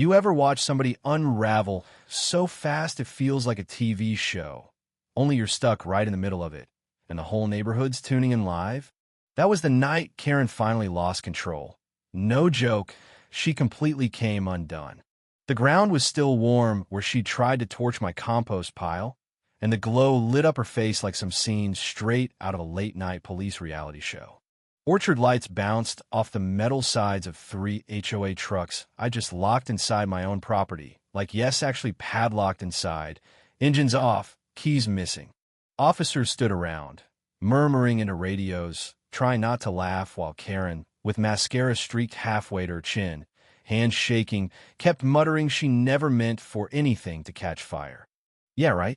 You ever watch somebody unravel so fast it feels like a TV show, only you're stuck right in the middle of it, and the whole neighborhood's tuning in live? That was the night Karen finally lost control. No joke, she completely came undone. The ground was still warm where she tried to torch my compost pile, and the glow lit up her face like some scene straight out of a late-night police reality show. Orchard lights bounced off the metal sides of 3 HOA trucks I just locked inside my own property, like yes, actually padlocked inside, engines off, keys missing. Officers stood around, murmuring into radios, trying not to laugh while Karen, with mascara streaked halfway to her chin, hands shaking, kept muttering she never meant for anything to catch fire. Yeah, right?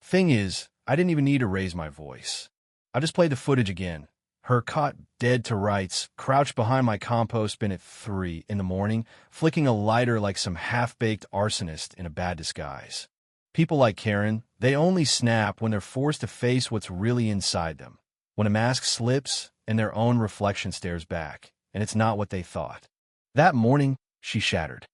Thing is, I didn't even need to raise my voice. I just played the footage again. Her caught dead to rights, crouched behind my compost bin at 3 in the morning, flicking a lighter like some half-baked arsonist in a bad disguise. People like Karen, they only snap when they're forced to face what's really inside them. When a mask slips and their own reflection stares back, and it's not what they thought. That morning, she shattered.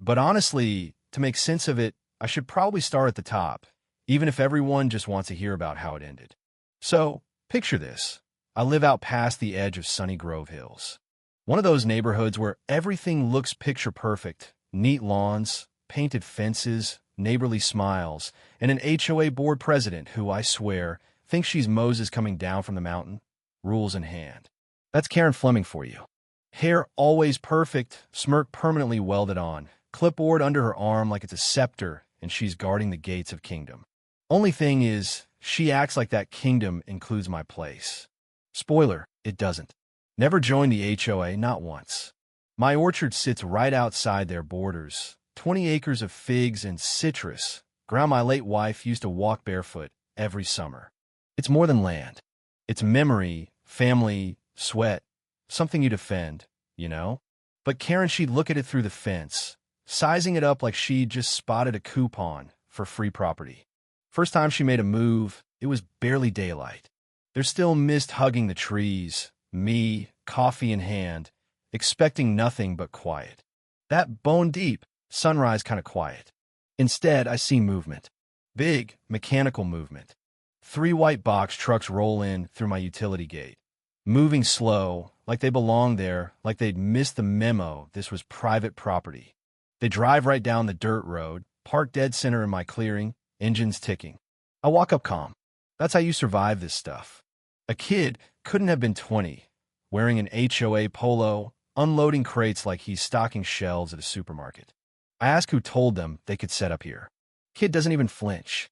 But honestly, to make sense of it, I should probably start at the top, even if everyone just wants to hear about how it ended. So, picture this. I live out past the edge of Sunny Grove Hills. One of those neighborhoods where everything looks picture perfect, neat lawns, painted fences, neighborly smiles, and an HOA board president who, I swear, thinks she's Moses coming down from the mountain, rules in hand. That's Karen Fleming for you. Hair always perfect, smirk permanently welded on, clipboard under her arm like it's a scepter, and she's guarding the gates of kingdom. Only thing is, she acts like that kingdom includes my place. Spoiler, it doesn't. Never joined the HOA, not once. My orchard sits right outside their borders, 20 acres of figs and citrus, ground my late wife used to walk barefoot every summer. It's more than land. It's memory, family, sweat, something you defend, you know? But Karen, she'd look at it through the fence, sizing it up like she'd just spotted a coupon for free property. First time she made a move, it was barely daylight. There's still mist hugging the trees, me, coffee in hand, expecting nothing but quiet. That bone-deep, sunrise kind of quiet. Instead, I see movement. Big, mechanical movement. 3 white box trucks roll in through my utility gate. Moving slow, like they belong there, like they'd missed the memo this was private property. They drive right down the dirt road, park dead center in my clearing, engines ticking. I walk up calm. That's how you survive this stuff. A kid couldn't have been 20, wearing an HOA polo, unloading crates like he's stocking shelves at a supermarket. I ask who told them they could set up here. Kid doesn't even flinch.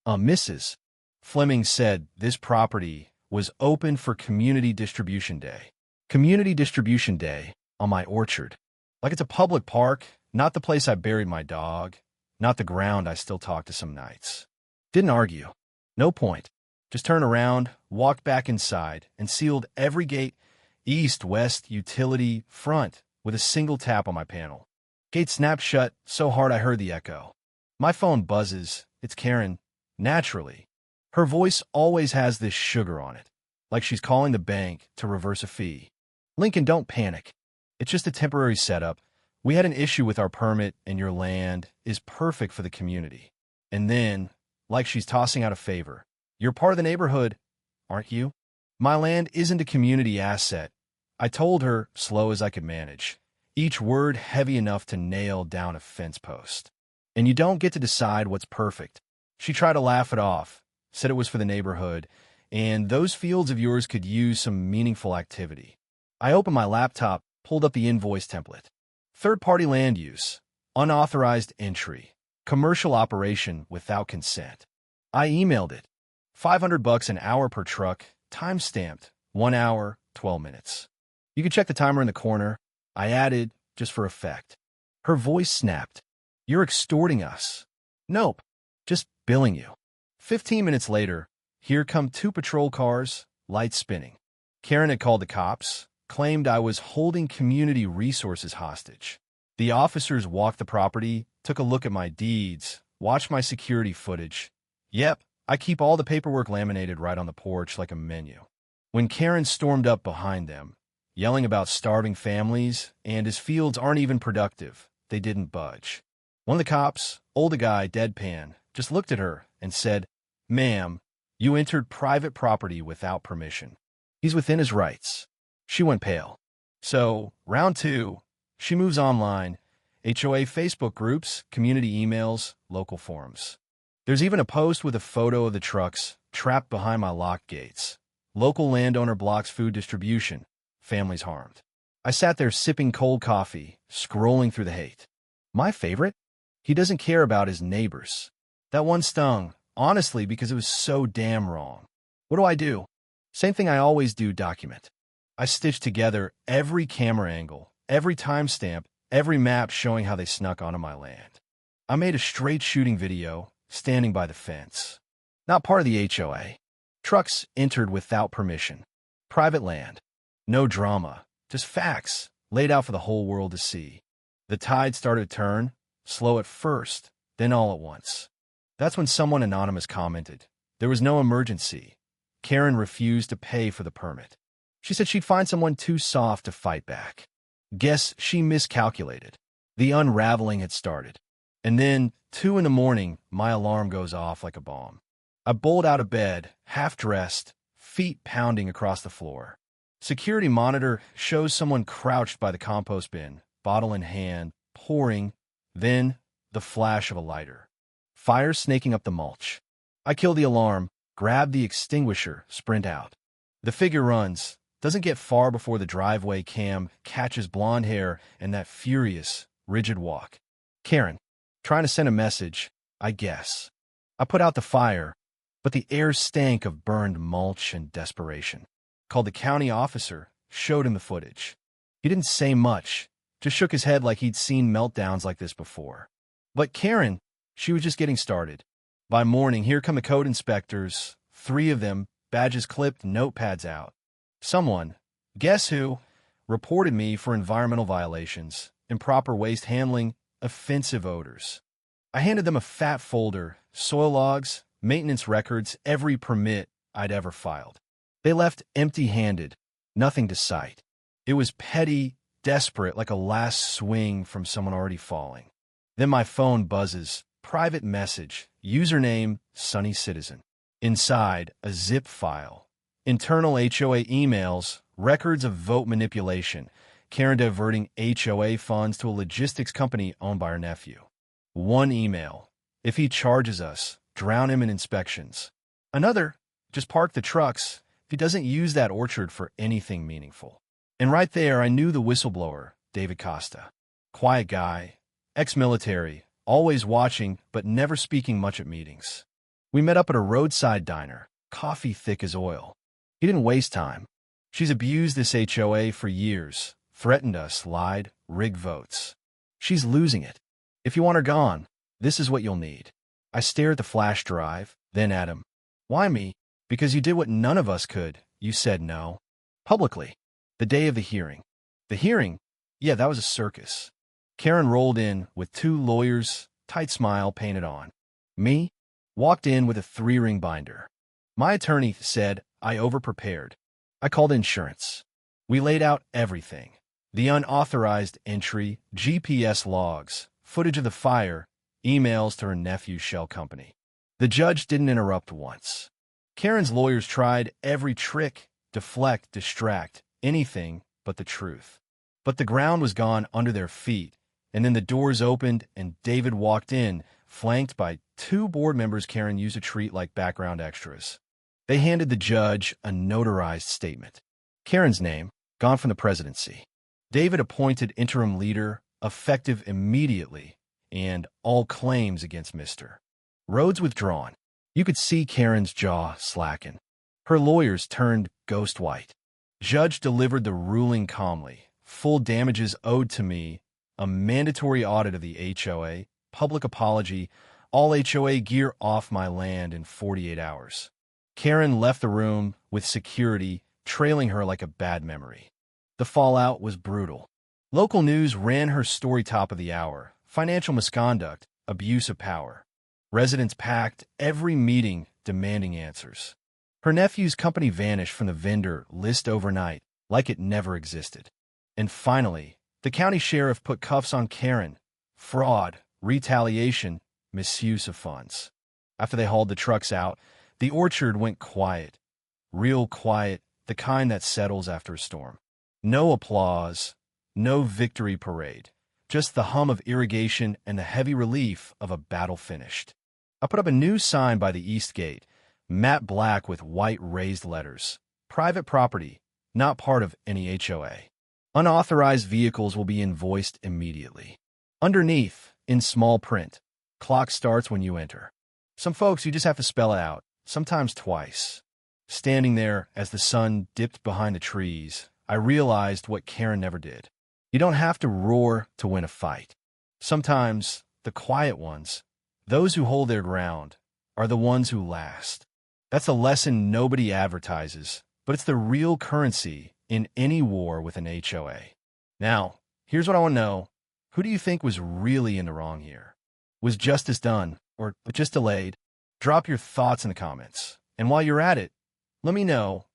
Mrs. Fleming said this property was open for Community Distribution Day. Community Distribution Day on my orchard. Like it's a public park, not the place I buried my dog, not the ground I still talk to some nights. Didn't argue. No point. Just turned around, walked back inside, and sealed every gate, east, west, utility, front, with a single tap on my panel. Gate snapped shut so hard I heard the echo. My phone buzzes. It's Karen. Naturally. Her voice always has this sugar on it, like she's calling the bank to reverse a fee. Lincoln, don't panic. It's just a temporary setup. We had an issue with our permit, and your land is perfect for the community. And then, like she's tossing out a favor, you're part of the neighborhood, aren't you? My land isn't a community asset. I told her, slow as I could manage, each word heavy enough to nail down a fence post. And you don't get to decide what's perfect. She tried to laugh it off, said it was for the neighborhood, and those fields of yours could use some meaningful activity. I opened my laptop, pulled up the invoice template. Third-party land use, unauthorized entry, commercial operation without consent. I emailed it. $500 an hour per truck, time-stamped, 1 hour, 12 minutes. You can check the timer in the corner. I added, just for effect. Her voice snapped. You're extorting us. Nope, just billing you. 15 minutes later, here come 2 patrol cars, lights spinning. Karen had called the cops, claimed I was holding community resources hostage. The officers walked the property, took a look at my deeds, watched my security footage. Yep, I keep all the paperwork laminated right on the porch like a menu. When Karen stormed up behind them, yelling about starving families and his fields aren't even productive, they didn't budge. One of the cops, older guy, deadpan, just looked at her and said, "Ma'am, you entered private property without permission." He's within his rights. She went pale. So, round 2, she moves online, HOA Facebook groups, community emails, local forums. There's even a post with a photo of the trucks trapped behind my locked gates. Local landowner blocks food distribution. Families harmed. I sat there sipping cold coffee, scrolling through the hate. My favorite? He doesn't care about his neighbors. That one stung, honestly, because it was so damn wrong. What do? Same thing I always do, document. I stitched together every camera angle, every timestamp, every map showing how they snuck onto my land. I made a straight shooting video, standing by the fence. Not part of the HOA. Trucks entered without permission. Private land. No drama, just facts, laid out for the whole world to see. The tide started to turn, slow at first, then all at once. That's when someone anonymous commented, there was no emergency. Karen refused to pay for the permit. She said she'd find someone too soft to fight back. Guess she miscalculated. The unraveling had started. And then, 2 in the morning, my alarm goes off like a bomb. I bowled out of bed, half-dressed, feet pounding across the floor. Security monitor shows someone crouched by the compost bin, bottle in hand, pouring, then the flash of a lighter. Fire snaking up the mulch. I kill the alarm, grab the extinguisher, sprint out. The figure runs, doesn't get far before the driveway cam catches blonde hair and that furious, rigid walk. Karen, trying to send a message, I guess. I put out the fire, but the air stank of burned mulch and desperation. Called the county officer, showed him the footage. He didn't say much, just shook his head like he'd seen meltdowns like this before. But Karen, she was just getting started. By morning, here come the code inspectors, 3 of them, badges clipped, notepads out. Someone, guess who, reported me for environmental violations, improper waste handling, offensive odors. I handed them a fat folder, soil logs, maintenance records, every permit I'd ever filed. They left empty-handed, nothing to cite. It was petty, desperate, like a last swing from someone already falling. Then my phone buzzes, private message, username, Sunny Citizen. Inside, a zip file. Internal HOA emails, records of vote manipulation, Karen diverting HOA funds to a logistics company owned by her nephew. One email. If he charges us, drown him in inspections. Another, just park the trucks if he doesn't use that orchard for anything meaningful. And right there, I knew the whistleblower, David Costa. Quiet guy, ex-military, always watching but never speaking much at meetings. We met up at a roadside diner, coffee thick as oil. He didn't waste time. She's abused this HOA for years, threatened us, lied, rigged votes. She's losing it. If you want her gone, this is what you'll need. I stare at the flash drive, then at him. Why me? Because you did what none of us could. You said no. Publicly. The day of the hearing. The hearing? Yeah, that was a circus. Karen rolled in with 2 lawyers, tight smile painted on. Me? Walked in with a 3-ring binder. My attorney said I overprepared. I called insurance. We laid out everything. The unauthorized entry, GPS logs, footage of the fire, emails to her nephew's shell company. The judge didn't interrupt once. Karen's lawyers tried every trick, deflect, distract, anything but the truth. But the ground was gone under their feet, and then the doors opened and David walked in, flanked by 2 board members Karen used to treat like background extras. They handed the judge a notarized statement. Karen's name, gone from the presidency. David appointed interim leader, effective immediately, and all claims against Mr. Rhodes withdrawn. You could see Karen's jaw slacken. Her lawyers turned ghost white. Judge delivered the ruling calmly. Full damages owed to me, a mandatory audit of the HOA, public apology, all HOA gear off my land in 48 hours. Karen left the room with security trailing her like a bad memory. The fallout was brutal. Local news ran her story top of the hour. Financial misconduct, abuse of power. Residents packed every meeting demanding answers. Her nephew's company vanished from the vendor list overnight, like it never existed. And finally, the county sheriff put cuffs on Karen, fraud, retaliation, misuse of funds. After they hauled the trucks out, the orchard went quiet. Real quiet, the kind that settles after a storm. No applause, no victory parade. Just the hum of irrigation and the heavy relief of a battle finished. I put up a new sign by the east gate, matte black with white raised letters. Private property, not part of any HOA. Unauthorized vehicles will be invoiced immediately. Underneath, in small print, clock starts when you enter. Some folks, you just have to spell it out, sometimes twice. Standing there as the sun dipped behind the trees, I realized what Karen never did. You don't have to roar to win a fight. Sometimes, the quiet ones, those who hold their ground, are the ones who last. That's a lesson nobody advertises, but it's the real currency in any war with an HOA. Now, here's what I want to know. Who do you think was really in the wrong here? Was justice done, or just delayed? Drop your thoughts in the comments. And while you're at it, let me know,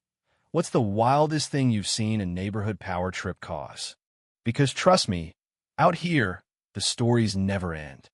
what's the wildest thing you've seen a neighborhood power trip cause? Because trust me, out here, the stories never end.